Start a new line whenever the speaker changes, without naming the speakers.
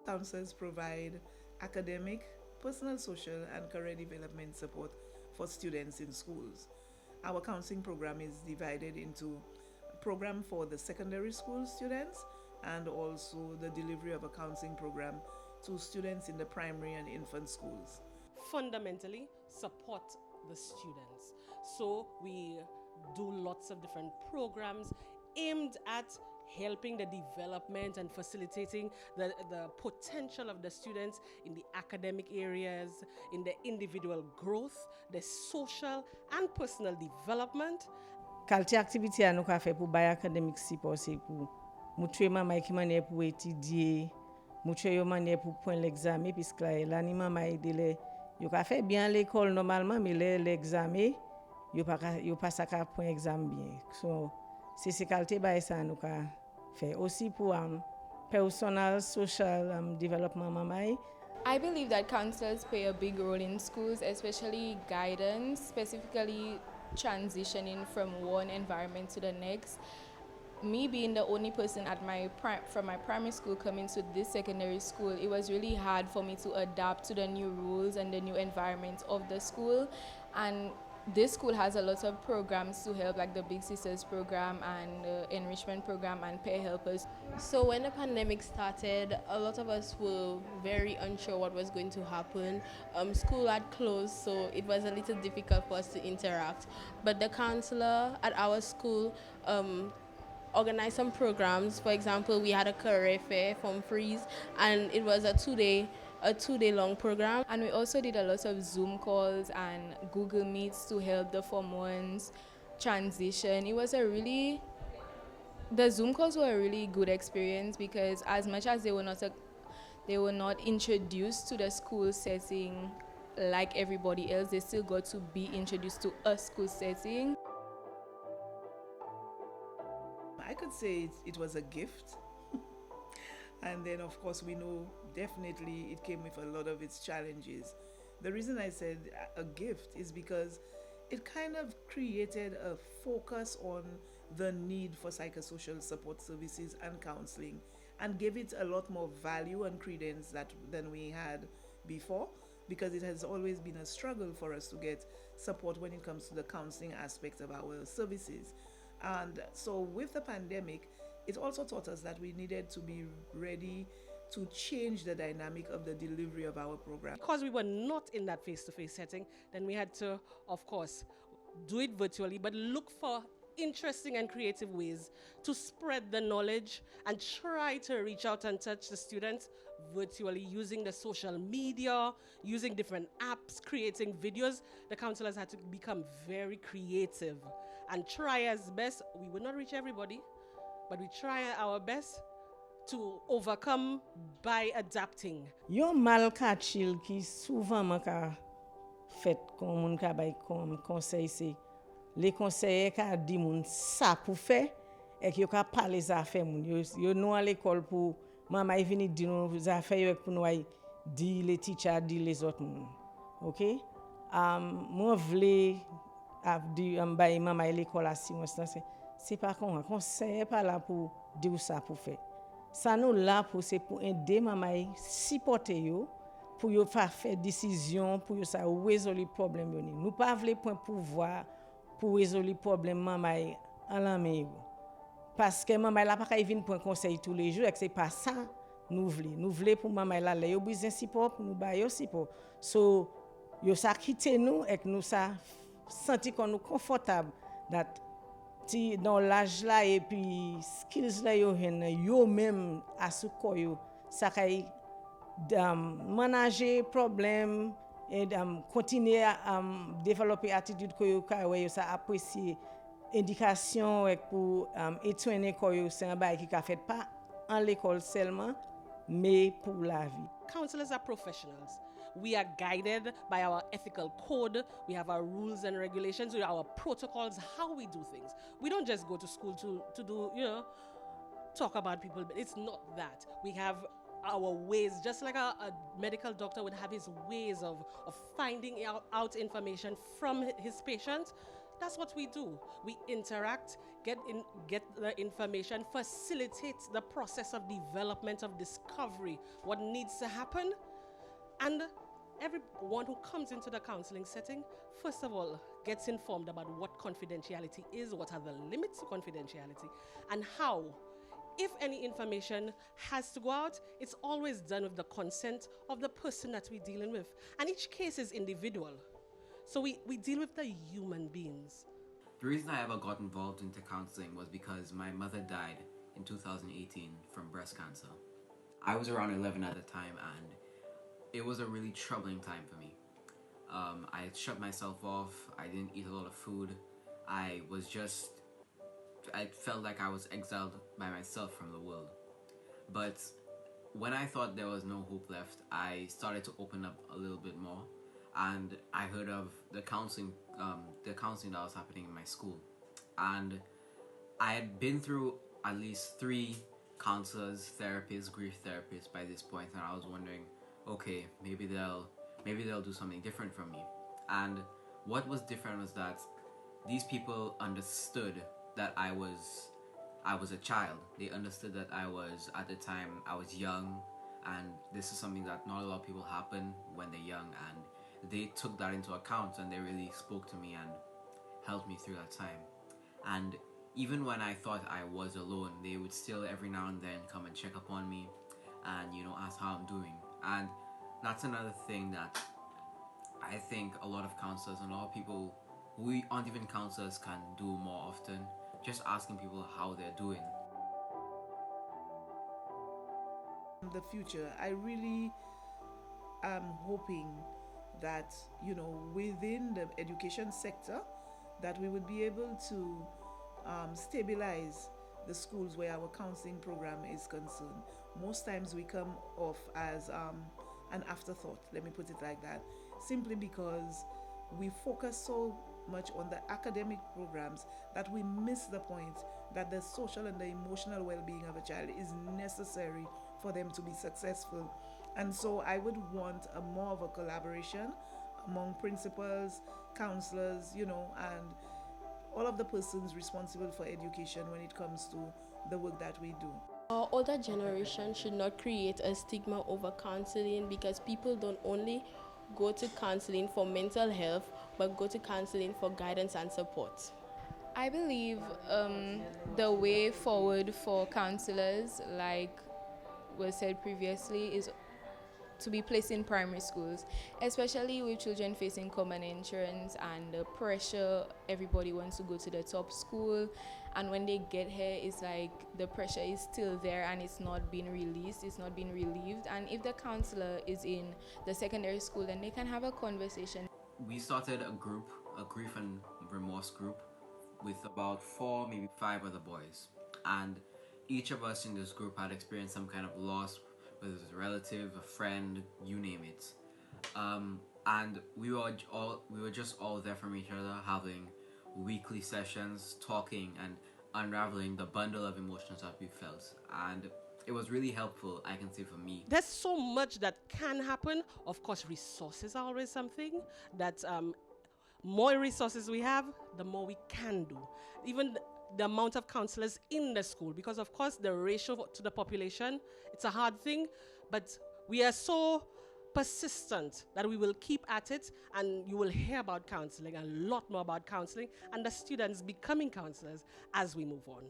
Counselors provide academic, personal, social, and career development support for students in schools. Our counseling program is divided into a program for the secondary school students and also the delivery of a counseling program to students in the primary and infant schools.
Fundamentally support the students. So we do lots of different programs aimed at helping the development and facilitating the potential of the students in the academic areas, in the individual growth, the social and personal development.
Qualité activité à nous qu'a fait pour bail académique si c'est pour montrer maman qui manière pour étudier, montrer yo manière pour prendre l'examen puisque là ni maman aider les yo qu'a fait bien l'école normalement mais l'examen yo pas ça qu'a prendre examen bien. So c'est qualité bail ça nous qu'a fait aussi pour personal social development maman.
I believe that counselors play a big role in schools, especially guidance, specifically transitioning from one environment to the next. Me being the only person at from my primary school coming to this secondary school, it was really hard for me to adapt to the new rules and the new environment of the school. And this school has a lot of programs to help, like the Big Sisters program and the enrichment program and peer helpers.
So when the pandemic started, a lot of us were very unsure what was going to happen. School had closed, so it was a little difficult for us to interact. But the counselor at our school organized some programs. For example, we had a career fair from Freeze, and it was a two-day long program.
And we also did a lot of Zoom calls and Google Meets to help the Form 1s transition. The Zoom calls were a really good experience because as much as they were not introduced to the school setting like everybody else, they still got to be introduced to a school setting.
I could say it was a gift. And then, of course, we know definitely it came with a lot of its challenges. The reason I said a gift is because it kind of created a focus on the need for psychosocial support services and counseling and gave it a lot more value and credence than we had before, because it has always been a struggle for us to get support when it comes to the counseling aspect of our services. And so with the pandemic, it also taught us that we needed to be ready to change the dynamic of the delivery of our program.
Because we were not in that face-to-face setting, then we had to, of course, do it virtually, but look for interesting and creative ways to spread the knowledge and try to reach out and touch the students virtually using the social media, using different apps, creating videos. The counselors had to become very creative and try as best. We would not reach everybody, but we try our best to overcome by adapting.
Yon mal kachil ki souvent man ka fait kon moun ka bay comme conseil c'est les conseillers ka di moun ça pour faire et que yo ka parler ça faire moun yo nou à l'école pour maman vini di nou ça faire yo pour nou di les teacher di les autres moun. OK? Moi vle di bay maman l'école à 6 mois c'est pas conseiller pas là pour dire ça pour faire. Ça nous là pour c'est pour aider maman supporter yo pour yo faire décision pour yo ça résoudre problème yo. Nous pas vle point pouvoir pour résoudre problème maman en la main parce que maman là pas venir pour conseil tous les jours et c'est pas ça nous voulons pour maman là yo besoin support pour nous ba yo support so yo ça quitter nous et nous ça senti qu'on nous confortable that ti dans l'âge là et puis skills là yo même à ce yo ça kay manager problème et continuer à développer attitude que yo ça apprécier indication pour étudier ko yo c'est un bail qui ka fait pas en l'école seulement mais pour la vie.
Counselors are professionals. We are guided by our ethical code. We have our rules and regulations, we have our protocols, how we do things. We don't just go to school to do, talk about people, but it's not that. We have our ways, just like a medical doctor would have his ways of finding out information from his patients. That's what we do. We interact get the information, facilitate the process of development, of discovery, what needs to happen. And everyone who comes into the counseling setting, first of all, gets informed about what confidentiality is, what are the limits to confidentiality, and how, if any information has to go out, it's always done with the consent of the person that we're dealing with. And each case is individual. So we deal with the human beings.
The reason I ever got involved into counseling was because my mother died in 2018 from breast cancer. I was around 11 at the time, and it was a really troubling time for me. I had shut myself off. I didn't eat a lot of food. I felt like I was exiled by myself from the world. But when I thought there was no hope left, I started to open up a little bit more, and I heard of the counseling that was happening in my school. And I had been through at least 3 counselors, therapists, grief therapists by this point, and I was wondering, okay, maybe they'll do something different from me. And what was different was that these people understood that I was a child. They understood that at the time I was young, and this is something that not a lot of people happen when they're young, and they took that into account, and they really spoke to me and helped me through that time. And even when I thought I was alone, they would still every now and then come and check up on me and ask how I'm doing. And that's another thing that I think a lot of counselors and a lot of people who aren't even counselors can do more often, just asking people how they're doing.
The future, I really am hoping that within the education sector, that we would be able to stabilize the schools where our counseling program is concerned. Most times we come off as an afterthought, let me put it like that, simply because we focus so much on the academic programs that we miss the point that the social and the emotional well-being of a child is necessary for them to be successful. And so I would want more of a collaboration among principals, counselors, and all of the persons responsible for education when it comes to the work that we do.
Our older generation should not create a stigma over counseling, because people don't only go to counseling for mental health, but go to counseling for guidance and support.
I believe the way forward for counselors, like was said previously, is to be placed in primary schools, especially with children facing common entrance and the pressure. Everybody wants to go to the top school, and when they get here, it's like the pressure is still there and it's not being released, it's not being relieved. And if the counselor is in the secondary school, then they can have a conversation.
We started a group, a grief and remorse group, with about 4, maybe 5 other boys, and each of us in this group had experienced some kind of loss, whether it was a relative, a friend, you name it. And we were just all there from each other, having weekly sessions, talking and unraveling the bundle of emotions that we felt. And it was really helpful, I can say, for me.
There's so much that can happen. Of course, resources are always something that more resources we have, the more we can do. Even the amount of counselors in the school, because of course the ratio to the population, it's a hard thing, but we are so persistent that we will keep at it, and you will hear about counseling, a lot more about counseling, and the students becoming counselors as we move on.